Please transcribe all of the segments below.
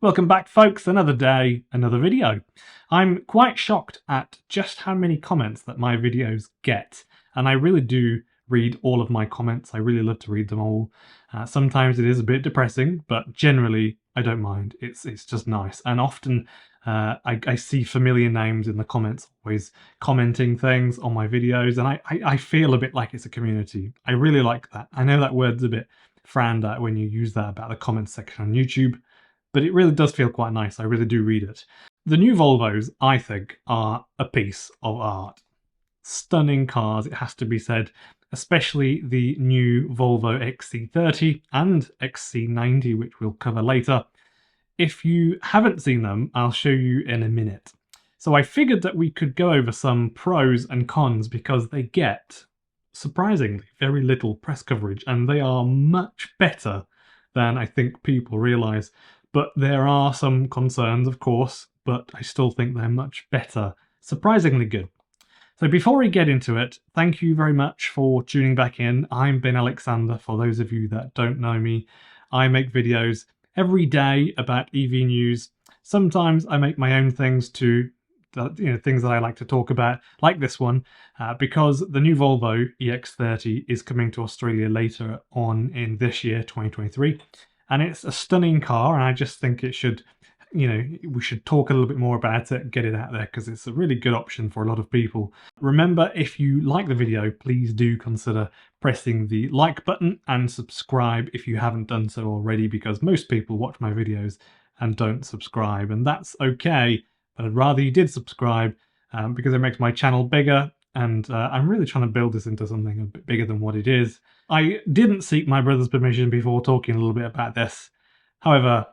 Welcome back folks, another day, another video. I'm quite shocked at just how many comments that my videos get, and I really do read all of my comments. I really love to read them all. Sometimes it is a bit depressing, but generally I don't mind. It's just nice, and often I see familiar names in the comments, always commenting things on my videos, and I feel a bit like it's a community. I really like that. I know that word's a bit frowned at when you use that about the comments section on YouTube, but it really does feel quite nice. I really do read it. The new Volvos, I think, are a piece of art. Stunning cars, it has to be said, especially the new Volvo XC30 and XC90, which we'll cover later. If you haven't seen them, I'll show you in a minute. So I figured that we could go over some pros and cons because they get, surprisingly, very little press coverage, and they are much better than I think people realise. But there are some concerns, of course, but I still think they're much better. Surprisingly good. So before we get into it, thank you very much for tuning back in. I'm Ben Alexander, for those of you that don't know me. I make videos every day about EV news. Sometimes I make my own things too, things that I like to talk about, like this one, because the new Volvo EX30 is coming to Australia later on in this year, 2023. And it's a stunning car, and I just think it should, we should talk a little bit more about it, get it out there, because it's a really good option for a lot of people. Remember, if you like the video, please do consider pressing the like button and subscribe if you haven't done so already, because most people watch my videos and don't subscribe, and that's okay, but I'd rather you did subscribe because it makes my channel bigger, and I'm really trying to build this into something a bit bigger than what it is. I didn't seek my brother's permission before talking a little bit about this. However,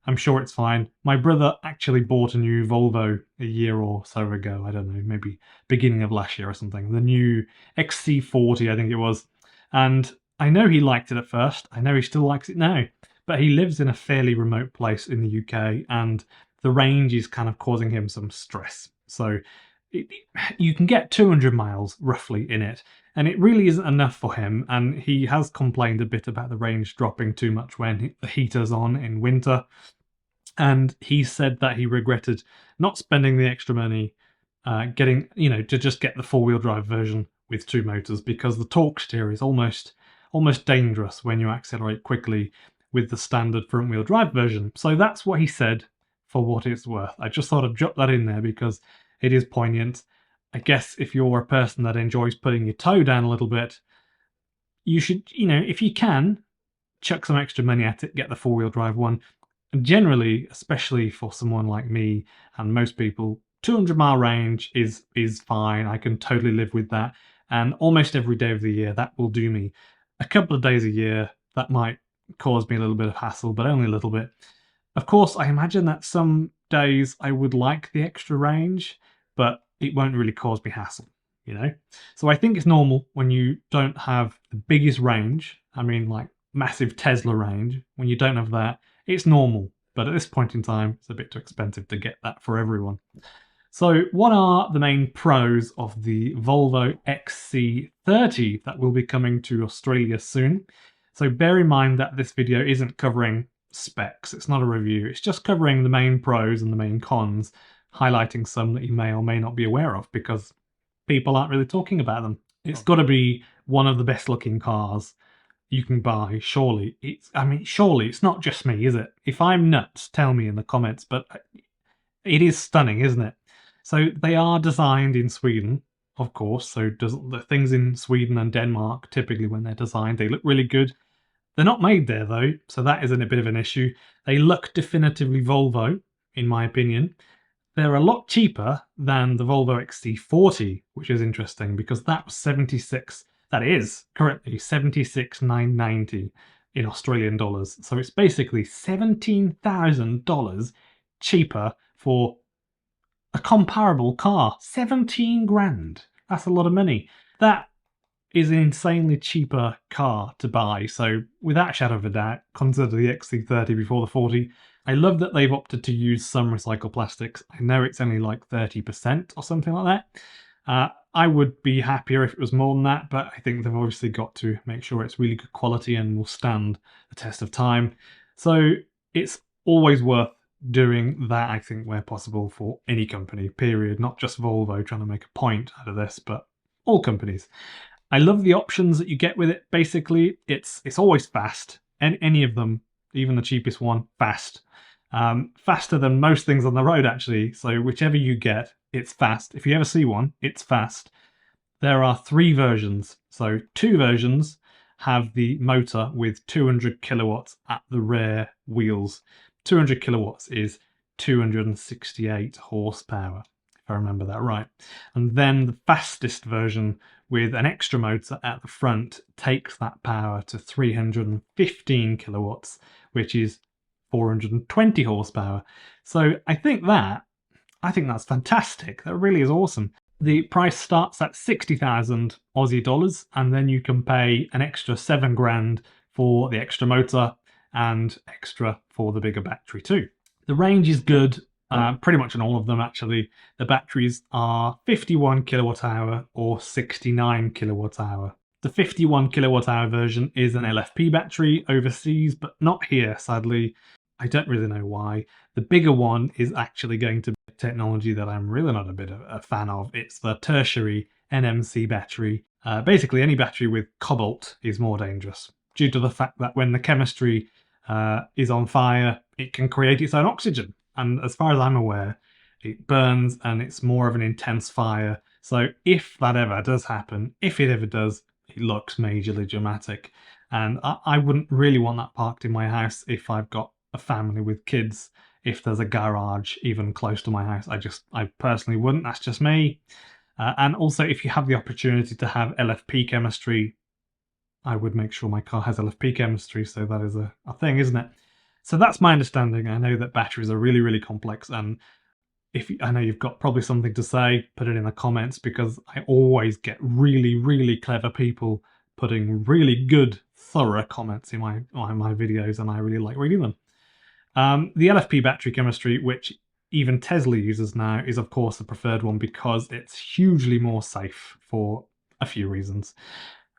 I'm sure it's fine. My brother actually bought a new Volvo a year or so ago. I don't know, maybe beginning of last year or something. The new XC40, I think it was. And I know he liked it at first. I know he still likes it now. But he lives in a fairly remote place in the UK, and the range is kind of causing him some stress. So you can get 200 miles roughly in it, and it really isn't enough for him, and he has complained a bit about the range dropping too much when the heater's on in winter, and he said that he regretted not spending the extra money getting, to just get the four-wheel drive version with two motors, because the torque steer is almost dangerous when you accelerate quickly with the standard front-wheel drive version. So that's what he said, for what it's worth. I just thought I'd drop that in there because it is poignant. I guess if you're a person that enjoys putting your toe down a little bit, you should, if you can, chuck some extra money at it, get the four-wheel drive one. And generally, especially for someone like me and most people, 200-mile range is fine. I can totally live with that. And almost every day of the year, that will do me. A couple of days a year, that might cause me a little bit of hassle, but only a little bit. Of course, I imagine that some days I would like the extra range, but it won't really cause me hassle, So I think it's normal when you don't have the biggest range, I mean like massive Tesla range, when you don't have that, it's normal. But at this point in time, it's a bit too expensive to get that for everyone. So what are the main pros of the Volvo XC30 that will be coming to Australia soon? So bear in mind that this video isn't covering specs, it's not a review, it's just covering the main pros and the main cons, highlighting some that you may or may not be aware of because people aren't really talking about them. It's got to be one of the best looking cars you can buy, surely. Surely it's not just me, is it? If I'm nuts, tell me in the comments, but it is stunning, isn't it? So they are designed in Sweden, of course, so the things in Sweden and Denmark, typically when they're designed, they look really good. They're not made there though, so that isn't a bit of an issue. They look definitively Volvo, in my opinion. They're a lot cheaper than the Volvo XC40, which is interesting because that is currently $76,990 in Australian dollars. So it's basically $17,000 cheaper for a comparable car. 17 grand. That's a lot of money. That is an insanely cheaper car to buy, so without a shadow of a doubt, consider the XC30 before the 40. I love that they've opted to use some recycled plastics. I know it's only like 30% or something like that. I would be happier if it was more than that, but I think they've obviously got to make sure it's really good quality and will stand the test of time. So it's always worth doing that, I think, where possible for any company, period. Not just Volvo trying to make a point out of this, but all companies. I love the options that you get with it. Basically, it's always fast. Any of them, even the cheapest one, fast. Faster than most things on the road, actually. So whichever you get, it's fast. If you ever see one, it's fast. There are 3 versions. So 2 versions have the motor with 200 kilowatts at the rear wheels. 200 kilowatts is 268 horsepower, if I remember that right. And then the fastest version with an extra motor at the front takes that power to 315 kilowatts, which is 420 horsepower. So I think that's fantastic. That really is awesome. The price starts at 60,000 Aussie dollars, and then you can pay an extra 7 grand for the extra motor and extra for the bigger battery too. The range is good, pretty much on all of them actually. The batteries are 51 kilowatt hour or 69 kilowatt hour. The 51 kilowatt hour version is an LFP battery overseas, but not here, sadly. I don't really know why. The bigger one is actually going to be technology that I'm really not a bit of a fan of. It's the tertiary NMC battery. Basically, any battery with cobalt is more dangerous due to the fact that when the chemistry is on fire, it can create its own oxygen. And as far as I'm aware, it burns and it's more of an intense fire. So if that ever does happen, if it ever does, it looks majorly dramatic. And I wouldn't really want that parked in my house if I've got a family with kids. If there's a garage even close to my house, I personally wouldn't. That's just me. And also, if you have the opportunity to have LFP chemistry, I would make sure my car has LFP chemistry. So that is a thing, isn't it? So that's my understanding. I know that batteries are really, really complex, and I know you've got probably something to say, put it in the comments, because I always get really, really clever people putting really good, thorough comments in my videos, and I really like reading them. The LFP battery chemistry, which even Tesla uses now, is of course the preferred one because it's hugely more safe for a few reasons.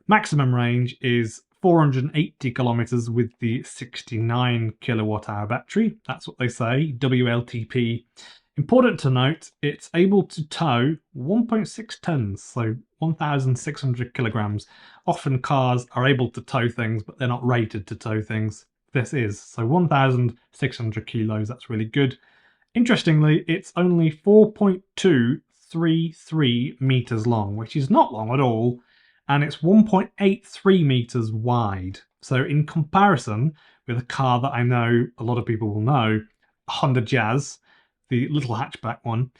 Maximum range is 480 kilometers with the 69 kilowatt hour battery. That's what they say, WLTP. Important to note, it's able to tow 1.6 tons, so 1,600 kilograms. Often cars are able to tow things, but they're not rated to tow things. This is, so 1,600 kilos, that's really good. Interestingly, it's only 4.233 meters long, which is not long at all, and it's 1.83 meters wide. So in comparison with a car that I know a lot of people will know, Honda Jazz, the little hatchback one,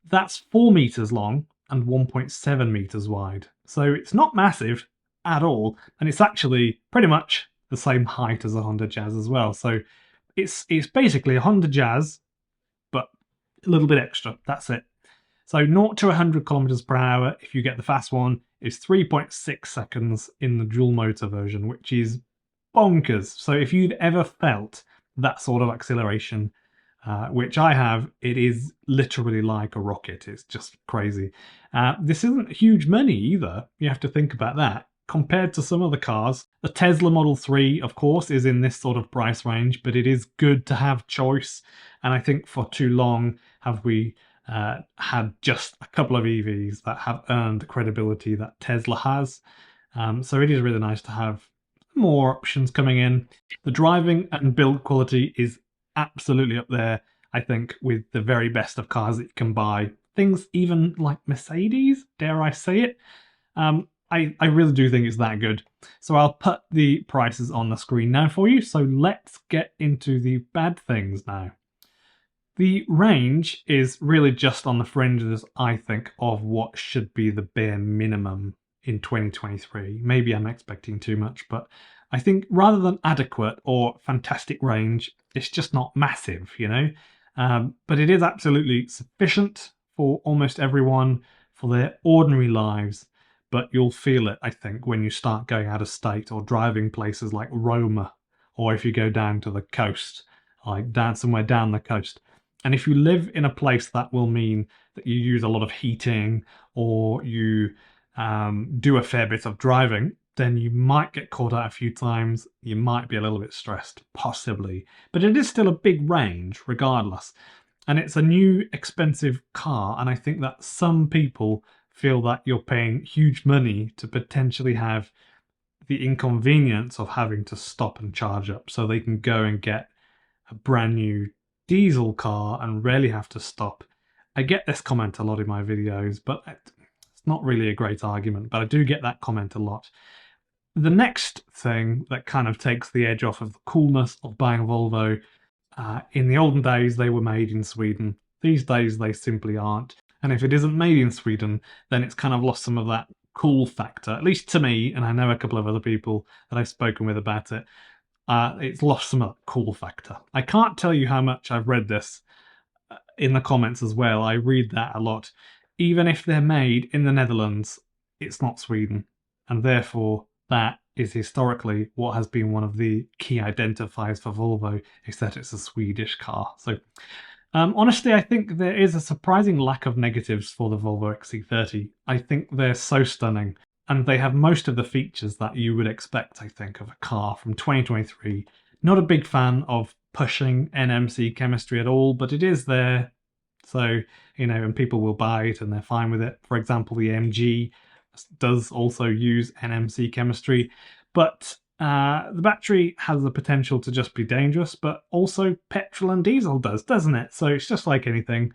that's 4 meters long and 1.7 meters wide. So it's not massive at all, and it's actually pretty much the same height as a Honda Jazz as well. So it's basically a Honda Jazz, but a little bit extra. That's it. So 0 to 100 kilometers per hour, if you get the fast one, is 3.6 seconds in the dual motor version, which is bonkers. So if you've ever felt that sort of acceleration, which I have, it is literally like a rocket. It's just crazy. This isn't huge money either. You have to think about that. Compared to some other cars, the Tesla Model 3, of course, is in this sort of price range, but it is good to have choice. And I think for too long have we had just a couple of EVs that have earned the credibility that Tesla has. So it is really nice to have more options coming in. The driving and build quality is absolutely up there, I think, with the very best of cars that you can buy. Things even like Mercedes, dare I say it. I really do think it's that good. So I'll put the prices on the screen now for you. So let's get into the bad things now. The range is really just on the fringes, I think, of what should be the bare minimum in 2023. Maybe I'm expecting too much, but I think rather than adequate or fantastic range, it's just not massive, you know? But it is absolutely sufficient for almost everyone for their ordinary lives. But you'll feel it, I think, when you start going out of state or driving places like Roma, or if you go down to the coast, like somewhere down the coast. And if you live in a place, that will mean that you use a lot of heating or you do a fair bit of driving. then you might get caught out a few times. You might be a little bit stressed, possibly. But it is still a big range, regardless. And it's a new, expensive car, and I think that some people feel that you're paying huge money to potentially have the inconvenience of having to stop and charge up, so they can go and get a brand new diesel car and rarely have to stop. I get this comment a lot in my videos, but it's not really a great argument, but I do get that comment a lot. The next thing that kind of takes the edge off of the coolness of buying a Volvo, in the olden days they were made in Sweden. These days they simply aren't. And if it isn't made in Sweden, then it's kind of lost some of that cool factor, at least to me, and I know a couple of other people that I've spoken with about it. It's lost some of that cool factor. I can't tell you how much I've read this in the comments as well. I read that a lot. Even if they're made in the Netherlands, it's not Sweden. And therefore, that is historically what has been one of the key identifiers for Volvo, is that it's a Swedish car. So honestly, I think there is a surprising lack of negatives for the Volvo XC30. I think they're so stunning, and they have most of the features that you would expect, I think, of a car from 2023. Not a big fan of pushing NMC chemistry at all, but it is there. So, and people will buy it and they're fine with it. For example, the MG does also use NMC chemistry, but the battery has the potential to just be dangerous, but also petrol and diesel does, doesn't it? So it's just like anything.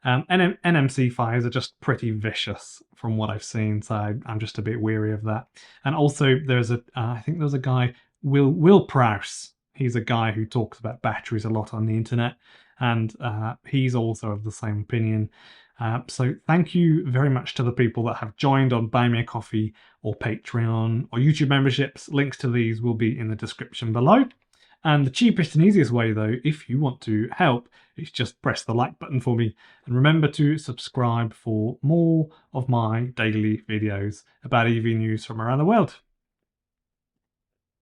NMC fires are just pretty vicious from what I've seen, so I'm just a bit weary of that. And also there's I think there's a guy, Will Prowse. He's a guy who talks about batteries a lot on the internet, and he's also of the same opinion. So thank you very much to the people that have joined on Buy Me a Coffee or Patreon or YouTube memberships. Links to these will be in the description below. And the cheapest and easiest way, though, if you want to help, is just press the like button for me. And remember to subscribe for more of my daily videos about EV news from around the world.